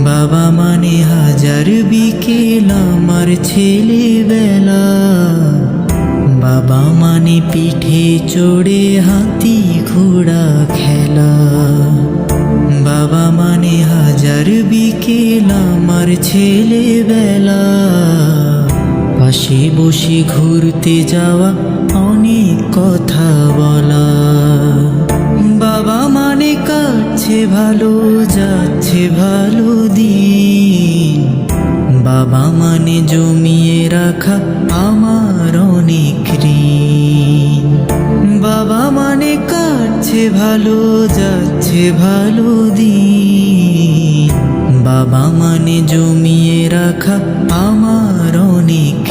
বাবা মানে হাজার বিকেল আমার ছেলেবেলা। বাবা মানে পিঠে চড়ে হাতি ঘোড়া খেলা। বাবা মানে হাজার বিকেল আমার ছেলেবেলা। পাশে বসে ঘুরতে যাওয়া, অনেক কথা বলা। বাবা মানে কাটছে ভালো, যাচ্ছে ভালো দিন। বাবা মানে জমিয়ে রাখা আমার অনেক ঋণ। বাবা মানে কাটছে ভালো, যাচ্ছে ভালো দিন। বাবা মানে জমিয়ে রাখা আমার অনেক